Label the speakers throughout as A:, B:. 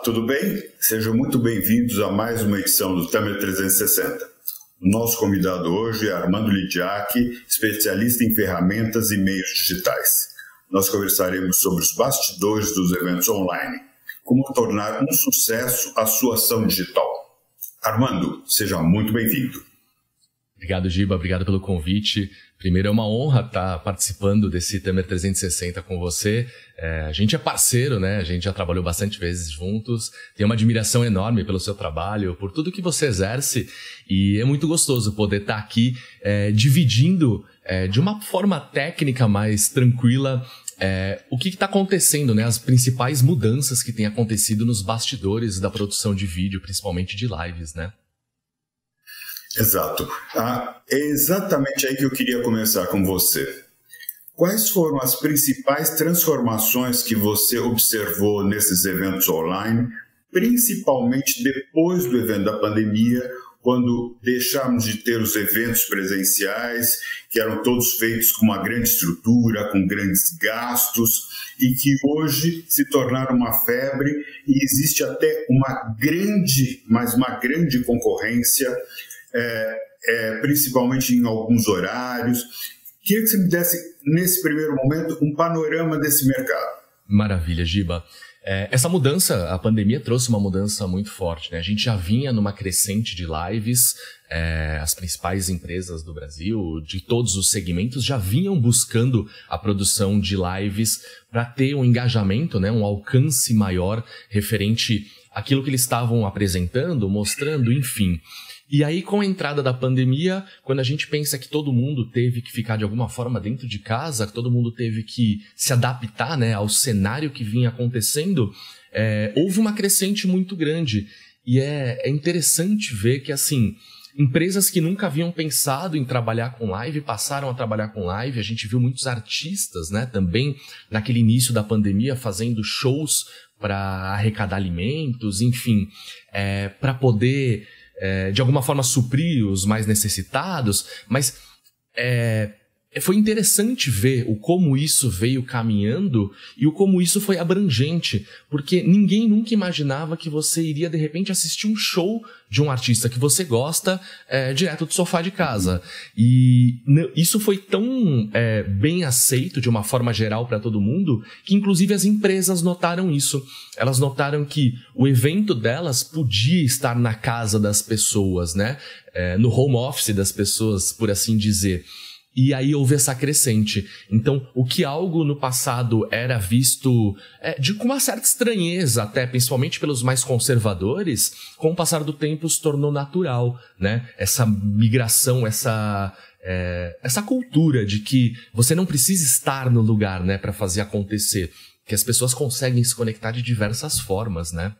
A: tudo bem? Sejam muito bem-vindos a mais uma edição do Tamer 360. O nosso convidado hoje é Armando Lidiac, especialista em ferramentas e meios digitais. Nós conversaremos sobre os bastidores dos eventos online, como tornar um sucesso a sua ação digital. Armando, seja muito bem-vindo.
B: Obrigado, Giba. Obrigado pelo convite. Primeiro, é uma honra estar participando desse Tamer 360 com você. A gente é parceiro, né? A gente já trabalhou bastante vezes juntos. Tenho uma admiração enorme pelo seu trabalho, por tudo que você exerce. E é muito gostoso poder estar aqui dividindo de uma forma técnica mais tranquila o que está acontecendo, né? As principais mudanças que têm acontecido nos bastidores da produção de vídeo, principalmente de lives, né?
A: Exato. É exatamente aí que eu queria começar com você. Quais foram as principais transformações que você observou nesses eventos online, principalmente depois do evento da pandemia, quando deixamos de ter os eventos presenciais, que eram todos feitos com uma grande estrutura, com grandes gastos, e que hoje se tornaram uma febre e existe até uma grande concorrência, principalmente em alguns horários. Queria que você me desse, nesse primeiro momento, um panorama desse mercado.
B: Maravilha, Giba. Essa mudança, a pandemia trouxe uma mudança muito forte, né? A gente já vinha numa crescente de lives, as principais empresas do Brasil, de todos os segmentos, já vinham buscando a produção de lives para ter um engajamento, né? Um alcance maior referente àquilo que eles estavam apresentando, mostrando, enfim. E aí, com a entrada da pandemia, quando a gente pensa que todo mundo teve que ficar de alguma forma dentro de casa, que todo mundo teve que se adaptar, né, ao cenário que vinha acontecendo, houve uma crescente muito grande. E é interessante ver que, assim, empresas que nunca haviam pensado em trabalhar com live passaram a trabalhar com live. A gente viu muitos artistas, né, também naquele início da pandemia fazendo shows para arrecadar alimentos, enfim, para poder de alguma forma suprir os mais necessitados, mas foi interessante ver o como isso veio caminhando e o como isso foi abrangente, porque ninguém nunca imaginava que você iria de repente assistir um show de um artista que você gosta direto do sofá de casa. E isso foi tão bem aceito de uma forma geral para todo mundo, que inclusive as empresas notaram isso. Elas notaram que o evento delas podia estar na casa das pessoas, né? No home office das pessoas, por assim dizer. E aí houve essa crescente. Então, o que algo no passado era visto com uma certa estranheza, até principalmente pelos mais conservadores, com o passar do tempo se tornou natural, né? Essa migração, essa cultura de que você não precisa estar no lugar, né, para fazer acontecer, que as pessoas conseguem se conectar de diversas formas, né?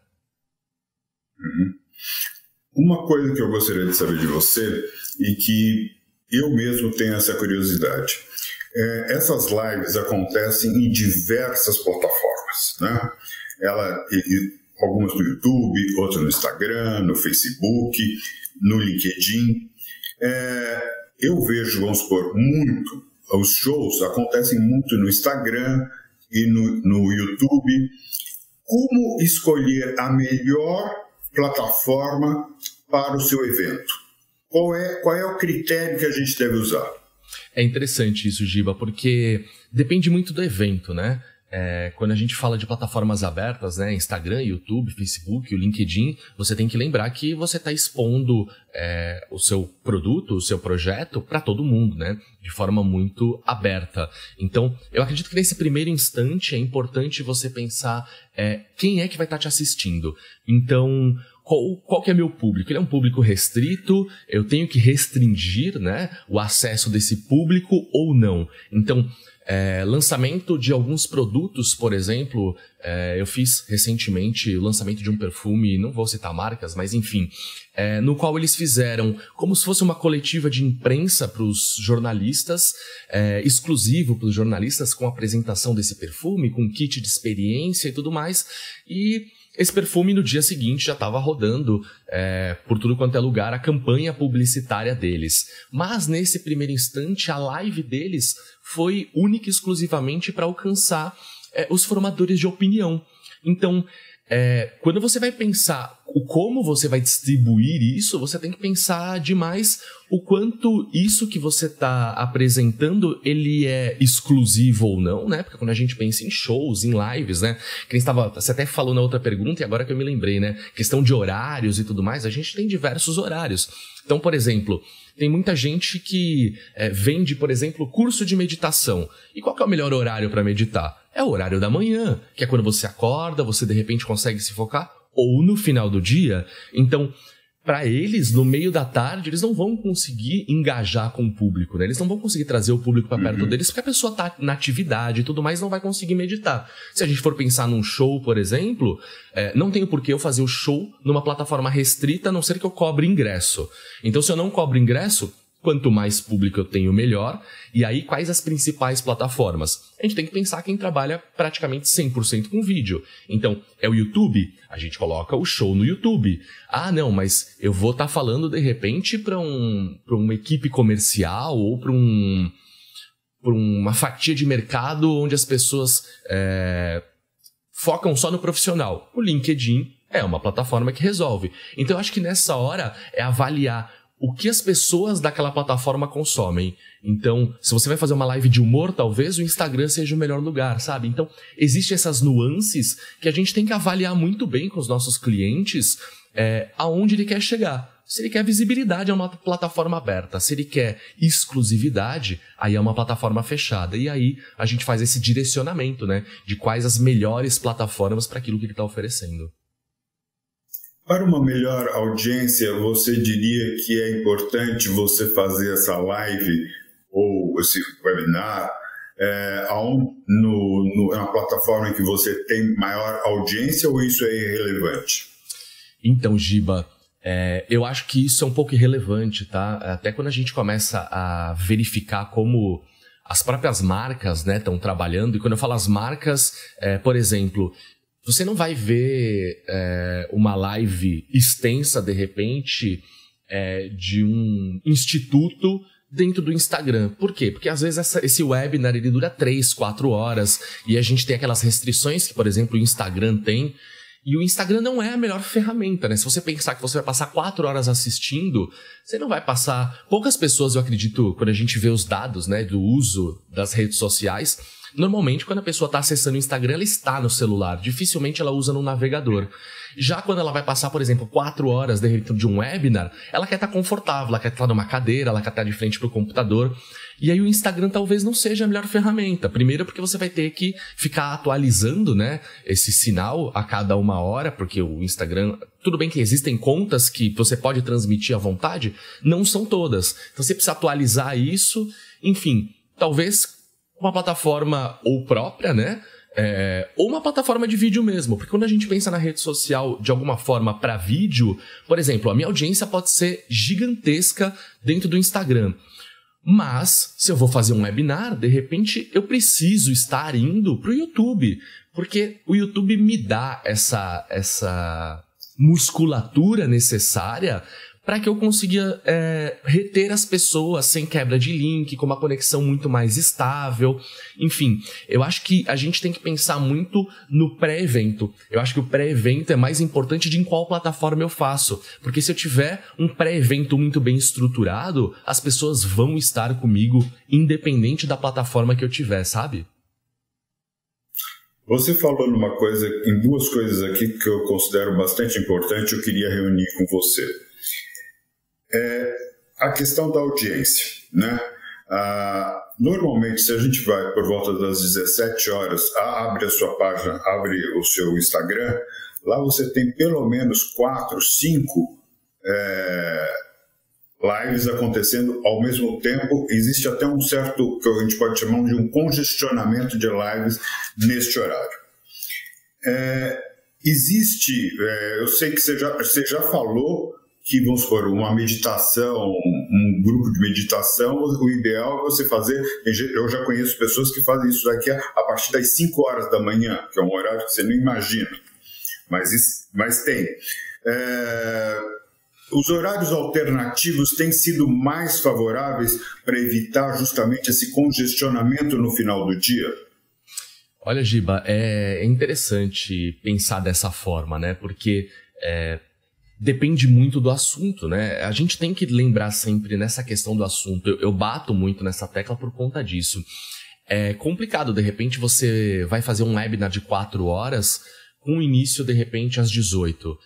A: Uma coisa que eu gostaria de saber de você e que eu mesmo tenho essa curiosidade. Essas lives acontecem em diversas plataformas, né? Algumas no YouTube, outras no Instagram, no Facebook, no LinkedIn. Eu vejo, vamos supor, os shows acontecem muito no Instagram e no YouTube. Como escolher a melhor plataforma para o seu evento? Qual é o critério que a gente deve usar?
B: É interessante isso, Giba, porque depende muito do evento, né? Quando a gente fala de plataformas abertas, né, Instagram, YouTube, Facebook, o LinkedIn, você tem que lembrar que você está expondo o seu produto, o seu projeto para todo mundo, né? De forma muito aberta. Então, eu acredito que nesse primeiro instante é importante você pensar quem é que vai estar te assistindo. Então, qual que é meu público? Ele é um público restrito, eu tenho que restringir, né, o acesso desse público ou não? Então, lançamento de alguns produtos, por exemplo, eu fiz recentemente o lançamento de um perfume, não vou citar marcas, mas enfim, no qual eles fizeram como se fosse uma coletiva de imprensa para os jornalistas, exclusivo para os jornalistas, com a apresentação desse perfume, com kit de experiência e tudo mais, e esse perfume no dia seguinte já estava rodando por tudo quanto é lugar a campanha publicitária deles. Mas nesse primeiro instante a live deles foi única e exclusivamente para alcançar os formadores de opinião. Então quando você vai pensar o como você vai distribuir isso, você tem que pensar demais o quanto isso que você está apresentando, ele é exclusivo ou não, né? Porque quando a gente pensa em shows, em lives, né? Você até falou na outra pergunta e agora que eu me lembrei, né? Questão de horários e tudo mais, a gente tem diversos horários. Então, por exemplo, tem muita gente que vende, por exemplo, curso de meditação. E qual que é o melhor horário para meditar? É o horário da manhã, que é quando você acorda, você de repente consegue se focar, ou no final do dia. Então, para eles, no meio da tarde, eles não vão conseguir engajar com o público, né? Eles não vão conseguir trazer o público para perto deles, porque a pessoa está na atividade e tudo mais, não vai conseguir meditar. Se a gente for pensar num show, por exemplo, não tem por que eu fazer o show numa plataforma restrita, a não ser que eu cobre ingresso. Então, se eu não cobro ingresso, quanto mais público eu tenho, melhor. E aí, quais as principais plataformas? A gente tem que pensar quem trabalha praticamente 100% com vídeo. Então, é o YouTube? A gente coloca o show no YouTube. Ah, não, mas eu vou estar falando, de repente, para uma equipe comercial ou para uma fatia de mercado onde as pessoas focam só no profissional. O LinkedIn é uma plataforma que resolve. Então, eu acho que nessa hora é avaliar o que as pessoas daquela plataforma consomem. Então, se você vai fazer uma live de humor, talvez o Instagram seja o melhor lugar, sabe? Então, existem essas nuances que a gente tem que avaliar muito bem com os nossos clientes aonde ele quer chegar. Se ele quer visibilidade, é uma plataforma aberta. Se ele quer exclusividade, aí é uma plataforma fechada. E aí a gente faz esse direcionamento, né? De quais as melhores plataformas para aquilo que ele está oferecendo.
A: Para uma melhor audiência, você diria que é importante você fazer essa live ou esse webinar na plataforma em que você tem maior audiência, ou isso é irrelevante?
B: Então, Giba, eu acho que isso é um pouco irrelevante, tá? Até quando a gente começa a verificar como as próprias marcas, né, estão trabalhando, e quando eu falo as marcas, por exemplo, você não vai ver uma live extensa, de repente, de um instituto dentro do Instagram. Por quê? Porque às vezes esse webinar ele dura 3, 4 horas e a gente tem aquelas restrições que, por exemplo, o Instagram tem. E o Instagram não é a melhor ferramenta, né? Se você pensar que você vai passar 4 horas assistindo, você não vai passar... Poucas pessoas, eu acredito, quando a gente vê os dados, né, do uso das redes sociais, normalmente quando a pessoa está acessando o Instagram, ela está no celular. Dificilmente ela usa no navegador. Já quando ela vai passar, por exemplo, 4 horas dentro de um webinar, ela quer estar confortável, ela quer estar numa cadeira, ela quer estar de frente para o computador. E aí o Instagram talvez não seja a melhor ferramenta. Primeiro porque você vai ter que ficar atualizando, né, esse sinal a cada 1 hora, porque o Instagram... Tudo bem que existem contas que você pode transmitir à vontade, não são todas. Então você precisa atualizar isso. Enfim, talvez uma plataforma ou própria, né? Ou uma plataforma de vídeo mesmo, porque quando a gente pensa na rede social de alguma forma para vídeo, por exemplo, a minha audiência pode ser gigantesca dentro do Instagram. Mas, se eu vou fazer um webinar, de repente eu preciso estar indo para o YouTube, porque o YouTube me dá essa musculatura necessária para que eu consiga reter as pessoas sem quebra de link, com uma conexão muito mais estável. Enfim, eu acho que a gente tem que pensar muito no pré-evento. Eu acho que o pré-evento é mais importante de em qual plataforma eu faço. Porque se eu tiver um pré-evento muito bem estruturado, as pessoas vão estar comigo independente da plataforma que eu tiver, sabe?
A: Você falou em 2 coisas aqui que eu considero bastante importante, eu queria reunir com você. A questão da audiência, né? Normalmente, se a gente vai por volta das 17 horas, abre a sua página, abre o seu Instagram, lá você tem pelo menos 4, 5 lives acontecendo ao mesmo tempo. Existe até um certo, que a gente pode chamar de um congestionamento de lives neste horário. Eu sei que você já falou que, vamos supor, uma meditação, um grupo de meditação, o ideal é você fazer... Eu já conheço pessoas que fazem isso daqui a partir das 5 horas da manhã, que é um horário que você não imagina, mas tem. Os horários alternativos têm sido mais favoráveis para evitar justamente esse congestionamento no final do dia?
B: Olha, Giba, é interessante pensar dessa forma, né? Porque depende muito do assunto, né? A gente tem que lembrar sempre nessa questão do assunto. Eu bato muito nessa tecla por conta disso. É complicado, de repente você vai fazer um webinar de 4 horas com início, de repente, às 18.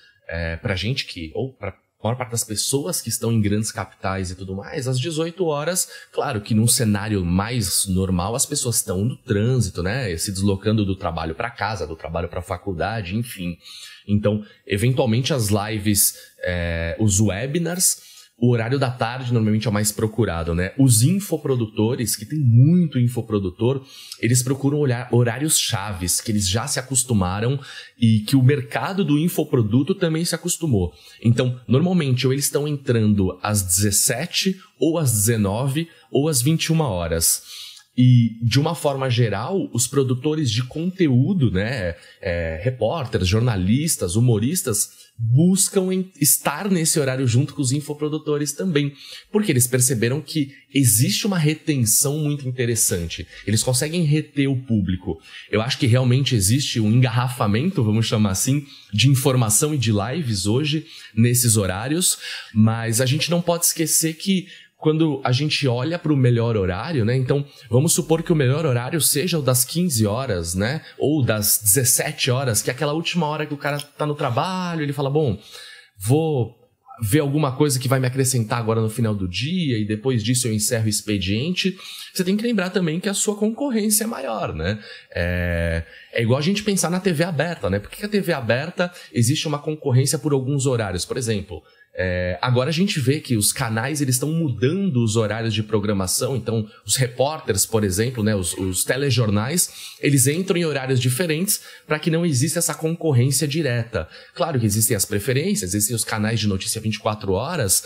B: Pra gente ou pra maior parte das pessoas que estão em grandes capitais e tudo mais, às 18 horas, claro que num cenário mais normal, as pessoas estão no trânsito, né? Se deslocando do trabalho para casa, do trabalho para a faculdade, enfim. Então, eventualmente as lives, os webinars, o horário da tarde normalmente é o mais procurado, né? Os infoprodutores, que tem muito infoprodutor, eles procuram horários chaves, que eles já se acostumaram e que o mercado do infoproduto também se acostumou. Então, normalmente, ou eles estão entrando às 17, ou às 19, ou às 21 horas. E, de uma forma geral, os produtores de conteúdo, né, repórteres, jornalistas, humoristas, buscam estar nesse horário junto com os infoprodutores também, porque eles perceberam que existe uma retenção muito interessante. Eles conseguem reter o público. Eu acho que realmente existe um engarrafamento, vamos chamar assim, de informação e de lives hoje, nesses horários, mas a gente não pode esquecer que quando a gente olha para o melhor horário, né? Então, vamos supor que o melhor horário seja o das 15 horas, né? Ou das 17 horas, que é aquela última hora que o cara tá no trabalho, ele fala, bom, vou ver alguma coisa que vai me acrescentar agora no final do dia e depois disso eu encerro o expediente. Você tem que lembrar também que a sua concorrência é maior, né? É igual a gente pensar na TV aberta, né? Por que a TV aberta existe uma concorrência por alguns horários? Por exemplo, agora a gente vê que os canais eles estão mudando os horários de programação, então os repórteres, por exemplo, né, os telejornais, eles entram em horários diferentes para que não exista essa concorrência direta. Claro que existem as preferências, existem os canais de notícia 24 horas,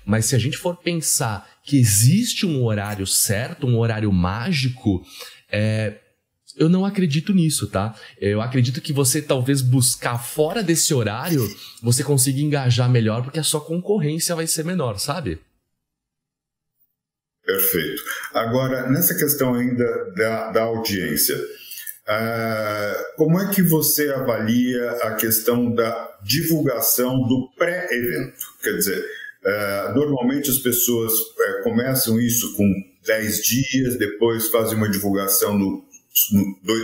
B: mas se a gente for pensar que existe um horário certo, um horário mágico, eu não acredito nisso, tá? Eu acredito que você talvez buscar fora desse horário, você consiga engajar melhor, porque a sua concorrência vai ser menor, sabe?
A: Perfeito. Agora, nessa questão ainda da audiência, como é que você avalia a questão da divulgação do pré-evento? Quer dizer, normalmente as pessoas começam isso com 10 dias, depois fazem uma divulgação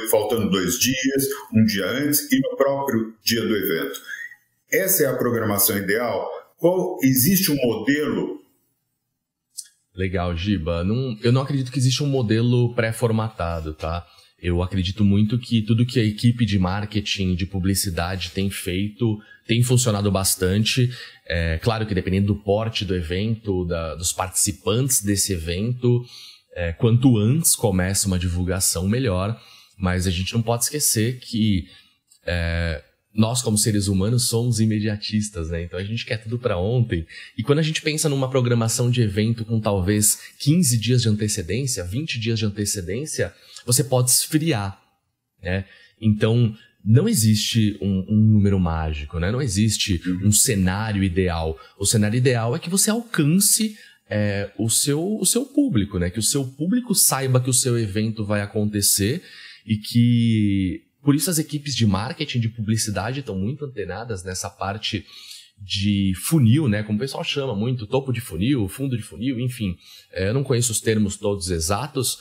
A: faltando 2 dias, um dia antes e no próprio dia do evento. Essa é a programação ideal? Existe um modelo?
B: Legal, Giba. Eu não acredito que exista um modelo pré-formatado, tá? Eu acredito muito que tudo que a equipe de marketing, de publicidade tem feito, tem funcionado bastante. Claro que dependendo do porte do evento, dos participantes desse evento, quanto antes começa uma divulgação, melhor. Mas a gente não pode esquecer que nós, como seres humanos, somos imediatistas, né? Então a gente quer tudo para ontem. E quando a gente pensa numa programação de evento com talvez 15 dias de antecedência, 20 dias de antecedência, você pode esfriar, né? Então não existe um número mágico, né? Não existe um cenário ideal. O cenário ideal é que você alcance o seu público, né? Que o seu público saiba que o seu evento vai acontecer e que, por isso, as equipes de marketing, de publicidade estão muito antenadas nessa parte de funil, né? Como o pessoal chama muito, topo de funil, fundo de funil, enfim. Eu não conheço os termos todos exatos,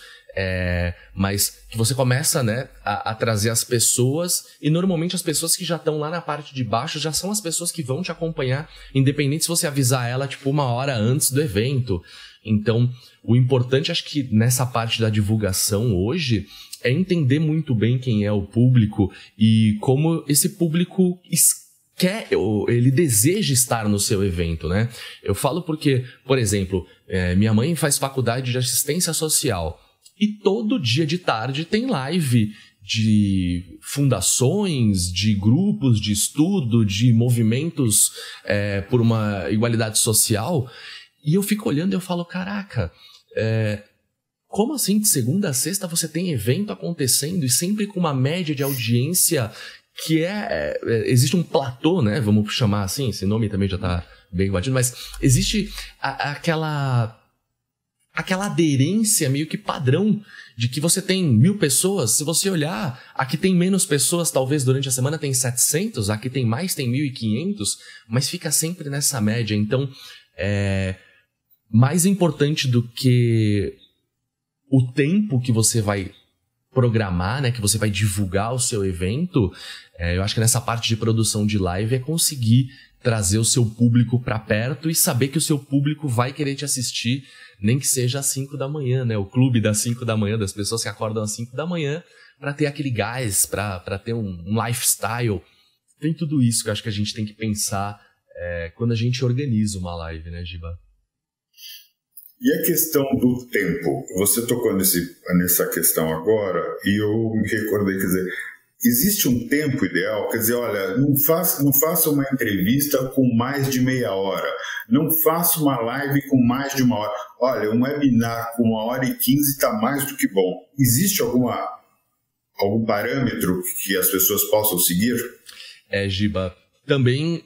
B: mas que você começa, né, a trazer as pessoas, e normalmente as pessoas que já estão lá na parte de baixo já são as pessoas que vão te acompanhar, independente se você avisar ela tipo 1 hora antes do evento. Então, o importante, acho que nessa parte da divulgação hoje, é entender muito bem quem é o público e como esse público ele deseja estar no seu evento, né? Eu falo porque, por exemplo, minha mãe faz faculdade de assistência social e todo dia de tarde tem live de fundações, de grupos de estudo, de movimentos por uma igualdade social, e eu fico olhando e eu falo, caraca, como assim de segunda a sexta você tem evento acontecendo e sempre com uma média de audiência que existe um platô, né? Vamos chamar assim, esse nome também já tá bem batido, mas existe aquela aquela aderência meio que padrão de que você tem 1.000 pessoas. Se você olhar, aqui tem menos pessoas, talvez durante a semana tem 700, aqui tem mais, tem 1.500, mas fica sempre nessa média. Então, mais importante do que o tempo que você vai programar, né, que você vai divulgar o seu evento, eu acho que nessa parte de produção de live é conseguir trazer o seu público para perto e saber que o seu público vai querer te assistir, nem que seja às 5 da manhã, né? O clube das 5 da manhã, das pessoas que acordam às 5 da manhã para ter aquele gás, para ter um lifestyle. Tem tudo isso que eu acho que a gente tem que pensar quando a gente organiza uma live, né, Giba?
A: E a questão do tempo? Você tocou nessa questão agora e eu me recordei, quer dizer, existe um tempo ideal? Quer dizer, olha, não faça uma entrevista com mais de meia hora, não faça uma live com mais de uma hora. Olha, um webinar com 1h15 está mais do que bom. Existe algum parâmetro que as pessoas possam seguir?
B: Giba, também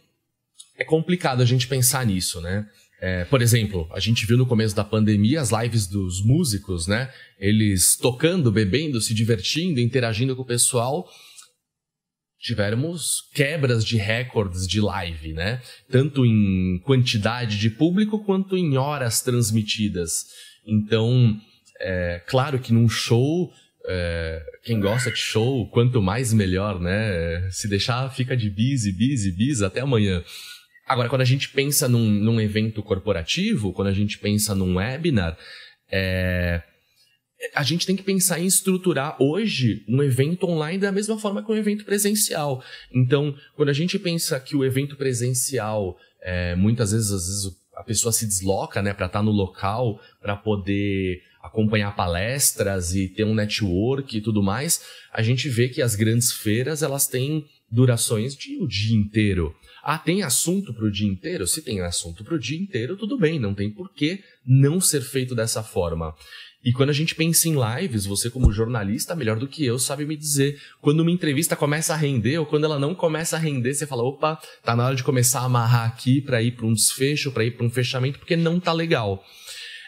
B: é complicado a gente pensar nisso, né? Por exemplo, a gente viu no começo da pandemia as lives dos músicos, né? Eles tocando, bebendo, se divertindo, interagindo com o pessoal. Tivemos quebras de recordes de live, né? Tanto em quantidade de público quanto em horas transmitidas. Então, claro que num show, quem gosta de show, quanto mais melhor, né? Se deixar, fica de bis até amanhã. Agora, quando a gente pensa num evento corporativo, quando a gente pensa num webinar, a gente tem que pensar em estruturar hoje um evento online da mesma forma que um evento presencial. Então, quando a gente pensa que o evento presencial, muitas vezes, às vezes a pessoa se desloca, né, para estar no local, para poder acompanhar palestras e ter um network e tudo mais, a gente vê que as grandes feiras, elas têm durações de o dia inteiro. Tem assunto para o dia inteiro? Se tem assunto para o dia inteiro, tudo bem, não tem por que não ser feito dessa forma. E quando a gente pensa em lives, você como jornalista, melhor do que eu, sabe me dizer quando uma entrevista começa a render ou quando ela não começa a render, você fala, opa, tá na hora de começar a amarrar aqui para ir para um desfecho, para ir para um fechamento, porque não tá legal.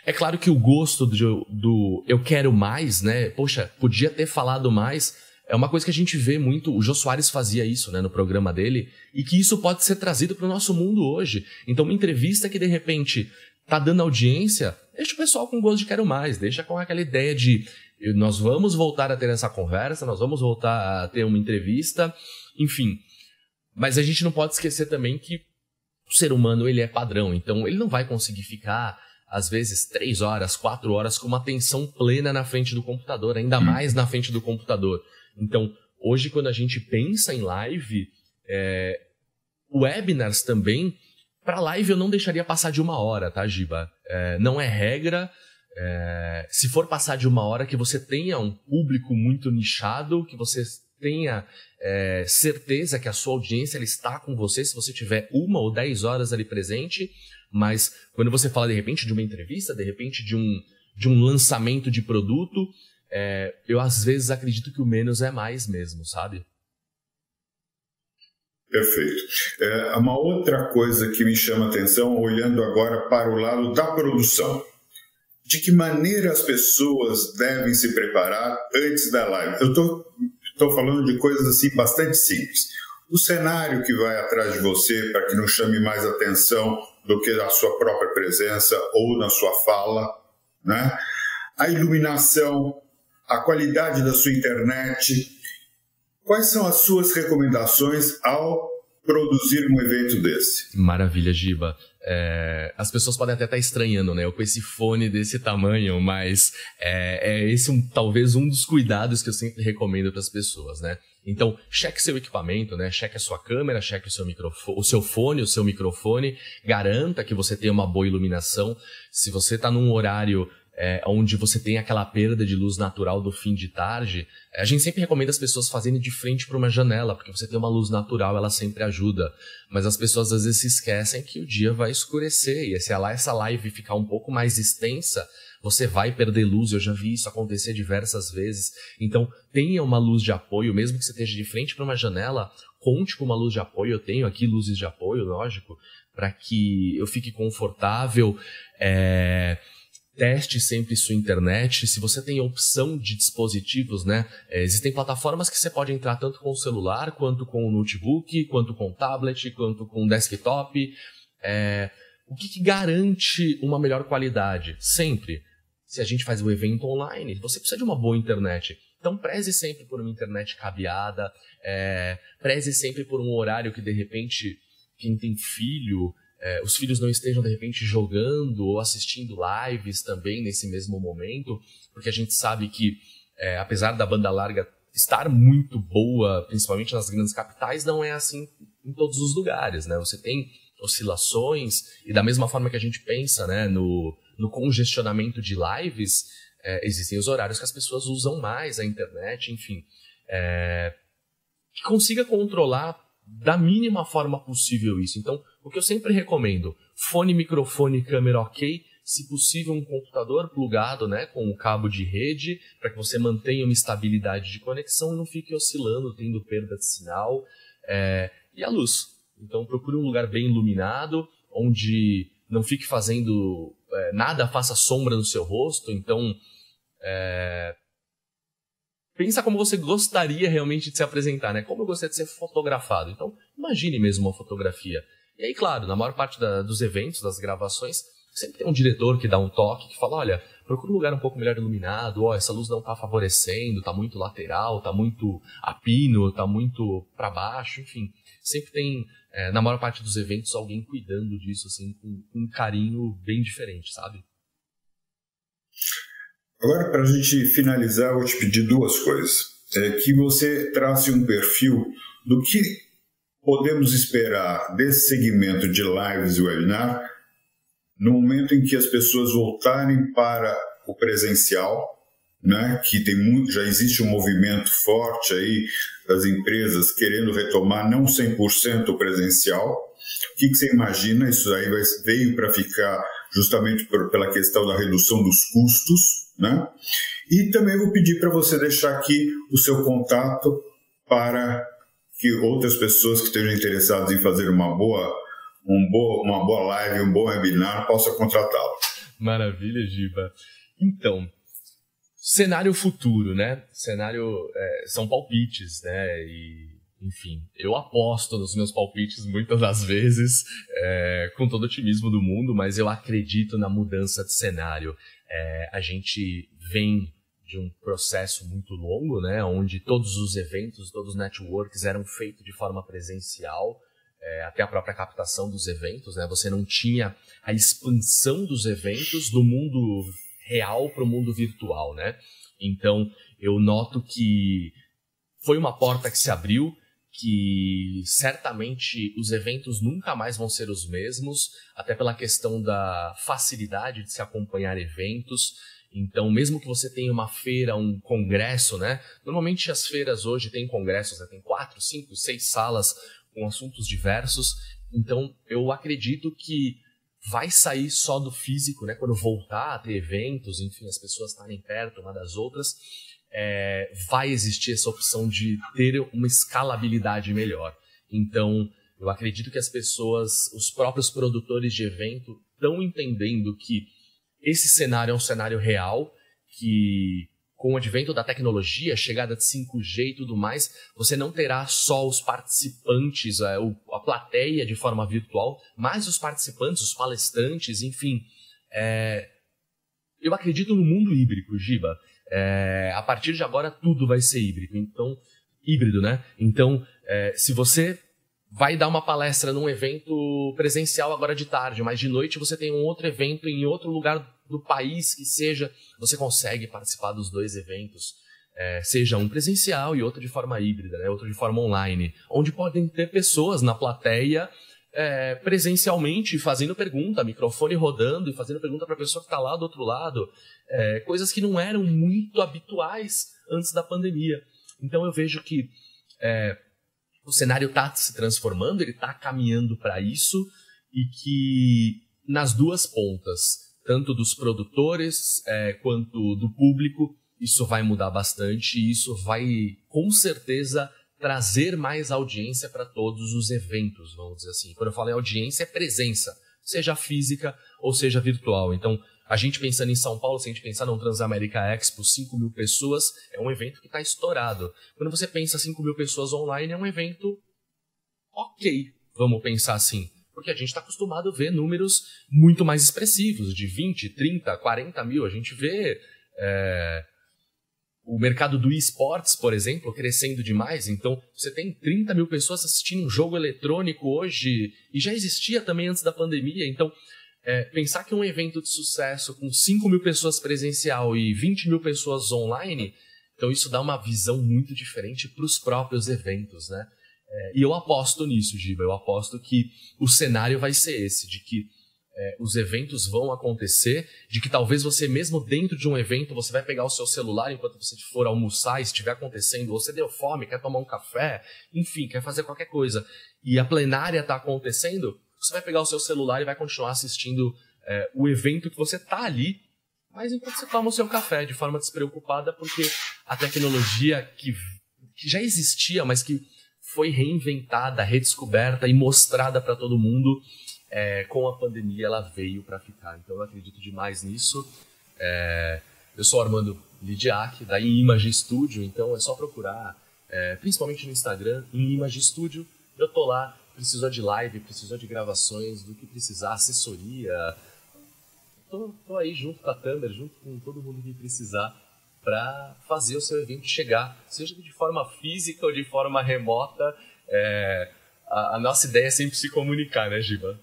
B: É claro que o gosto do eu quero mais, né? Poxa, podia ter falado mais. É uma coisa que a gente vê muito, o Jô Soares fazia isso, né, no programa dele, e que isso pode ser trazido para o nosso mundo hoje. Então, uma entrevista que, de repente, tá dando audiência, deixa o pessoal com gosto de quero mais, deixa com aquela ideia de nós vamos voltar a ter essa conversa, nós vamos voltar a ter uma entrevista, enfim. Mas a gente não pode esquecer também que o ser humano, ele é padrão, então ele não vai conseguir ficar, às vezes, 3 horas, 4 horas com uma atenção plena na frente do computador, ainda mais na frente do computador. Então, hoje, quando a gente pensa em live, webinars também, para live eu não deixaria passar de 1 hora, tá, Giba? Não é regra. Se for passar de 1 hora, que você tenha um público muito nichado, que você tenha certeza que a sua audiência ela está com você, se você tiver 1 ou 10 horas ali presente. Mas quando você fala, de repente, de uma entrevista, de repente, de um lançamento de produto, eu às vezes acredito que o menos é mais mesmo, sabe?
A: Perfeito. Uma outra coisa que me chama a atenção, olhando agora para o lado da produção. De que maneira as pessoas devem se preparar antes da live? Eu estou falando de coisas assim bastante simples. O cenário que vai atrás de você para que não chame mais atenção do que a sua própria presença ou na sua fala, né? A iluminação, a qualidade da sua internet. Quais são as suas recomendações ao produzir um evento desse?
B: Maravilha, Giba. As pessoas podem até estar estranhando, né? Eu com esse fone desse tamanho, mas esse talvez um dos cuidados que eu sempre recomendo para as pessoas, né? Então, cheque seu equipamento, né? Cheque a sua câmera, cheque o seu microfone, o seu fone, o seu microfone. Garanta que você tenha uma boa iluminação. Se você está num horário onde você tem aquela perda de luz natural do fim de tarde, a gente sempre recomenda as pessoas fazerem de frente para uma janela, porque você tem uma luz natural, ela sempre ajuda. Mas as pessoas às vezes se esquecem que o dia vai escurecer, e se essa live ficar um pouco mais extensa, você vai perder luz. Eu já vi isso acontecer diversas vezes. Então, tenha uma luz de apoio, mesmo que você esteja de frente para uma janela, conte com uma luz de apoio. Eu tenho aqui luzes de apoio, lógico, para que eu fique confortável. teste sempre sua internet. Se você tem opção de dispositivos, né? Existem plataformas que você pode entrar tanto com o celular, quanto com o notebook, quanto com o tablet, quanto com o desktop. O que garante uma melhor qualidade? Sempre. Se a gente faz o evento online, você precisa de uma boa internet. Então preze sempre por uma internet cabeada, preze sempre por um horário que de repente quem tem filho, os filhos não estejam de repente jogando ou assistindo lives também nesse mesmo momento, porque a gente sabe que apesar da banda larga estar muito boa, principalmente nas grandes capitais, não é assim em todos os lugares, né? Você tem oscilações, e da mesma forma que a gente pensa, né, no congestionamento de lives, existem os horários que as pessoas usam mais a internet, enfim, que consiga controlar da mínima forma possível isso. Então, o que eu sempre recomendo, fone, microfone, câmera ok, se possível um computador plugado, né, com o cabo de rede, para que você mantenha uma estabilidade de conexão e não fique oscilando, tendo perda de sinal, e a luz. Então procure um lugar bem iluminado, onde não fique fazendo nada, faça sombra no seu rosto. Então, pensa como você gostaria realmente de se apresentar, né? Como eu gostaria de ser fotografado. Então, imagine mesmo uma fotografia. E aí, claro, na maior parte dos eventos, das gravações, sempre tem um diretor que dá um toque, que fala, olha, procura um lugar um pouco melhor iluminado, essa luz não está favorecendo, está muito lateral, está muito a pino, está muito para baixo, enfim. Sempre tem, na maior parte dos eventos, alguém cuidando disso, assim, com um carinho bem diferente, sabe?
A: Agora, para a gente finalizar, eu vou te pedir duas coisas. Que você trace um perfil do que podemos esperar desse segmento de lives e webinar no momento em que as pessoas voltarem para o presencial, né, que já existe um movimento forte aí das empresas querendo retomar não 100% o presencial. O que você imagina? Isso aí veio para ficar justamente pela questão da redução dos custos, né? E também vou pedir para você deixar aqui o seu contato para que outras pessoas que estejam interessadas em fazer uma boa live, um bom webinar, possam contratá-lo.
B: Maravilha, Giba. Então, cenário futuro, né? São palpites, né? E, enfim, eu aposto nos meus palpites muitas das vezes, com todo o otimismo do mundo, mas eu acredito na mudança de cenário. A gente vem de um processo muito longo, né? Onde todos os eventos, todos os networks eram feitos de forma presencial, até a própria captação dos eventos, né? Você não tinha a expansão dos eventos do mundo real para o mundo virtual, né? Então, eu noto que foi uma porta que se abriu, que certamente os eventos nunca mais vão ser os mesmos, até pela questão da facilidade de se acompanhar eventos. Então, mesmo que você tenha uma feira, um congresso, né? Normalmente as feiras hoje têm congressos, né? Tem 4, 5, 6 salas com assuntos diversos. Então, eu acredito que vai sair só do físico, né? Quando voltar a ter eventos, enfim, as pessoas estarem perto uma das outras, vai existir essa opção de ter uma escalabilidade melhor. Então, eu acredito que as pessoas, os próprios produtores de evento, estão entendendo que esse cenário é um cenário real, que com o advento da tecnologia, chegada de 5G e tudo mais, você não terá só os participantes, a plateia de forma virtual, mas os participantes, os palestrantes, enfim. Eu acredito no mundo híbrido, Giba. A partir de agora, tudo vai ser híbrido, né? Então, se você vai dar uma palestra num evento presencial agora de tarde, mas de noite você tem um outro evento em outro lugar do país que seja, você consegue participar dos dois eventos, seja um presencial e outro de forma híbrida, né? Outro de forma online, onde podem ter pessoas na plateia presencialmente fazendo pergunta, microfone rodando e fazendo pergunta para a pessoa que está lá do outro lado, coisas que não eram muito habituais antes da pandemia. Então eu vejo que o cenário está se transformando, ele está caminhando para isso, e que nas duas pontas, tanto dos produtores quanto do público, isso vai mudar bastante, e isso vai, com certeza, trazer mais audiência para todos os eventos, vamos dizer assim. Quando eu falo em audiência, é presença, seja física ou seja virtual. Então, A gente pensando em São Paulo, se a gente pensar num Transamérica Expo, 5 mil pessoas, é um evento que está estourado. Quando você pensa 5 mil pessoas online, é um evento ok, vamos pensar assim. Porque a gente está acostumado a ver números muito mais expressivos, de 20, 30, 40 mil. A gente vê o mercado do esportes, por exemplo, crescendo demais. Então, você tem 30 mil pessoas assistindo um jogo eletrônico hoje, e já existia também antes da pandemia. Então, pensar que um evento de sucesso com 5 mil pessoas presencial e 20 mil pessoas online, então isso dá uma visão muito diferente para os próprios eventos, né? E eu aposto nisso, Giba. Eu aposto que o cenário vai ser esse, de que os eventos vão acontecer, de que talvez você mesmo dentro de um evento, você vai pegar o seu celular enquanto você for almoçar e estiver acontecendo, ou você deu fome, quer tomar um café, enfim, quer fazer qualquer coisa, e a plenária está acontecendo, você vai pegar o seu celular e vai continuar assistindo o evento que você está ali, mas enquanto você toma o seu café de forma despreocupada, porque a tecnologia que já existia, mas que foi reinventada, redescoberta e mostrada para todo mundo, com a pandemia ela veio para ficar. Então eu acredito demais nisso. Eu sou Armando Lidiak, da Image Studio, então é só procurar, principalmente no Instagram, em Image Studio. Eu tô lá, precisou de live, precisou de gravações, do que precisar, assessoria. Tô aí junto com a Thunder, junto com todo mundo que precisar, para fazer o seu evento chegar, seja de forma física ou de forma remota. A nossa ideia é sempre se comunicar, né, Giba?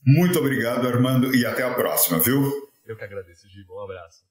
A: Muito obrigado, Armando, e até a próxima, viu?
B: Eu que agradeço, Giba. Um abraço.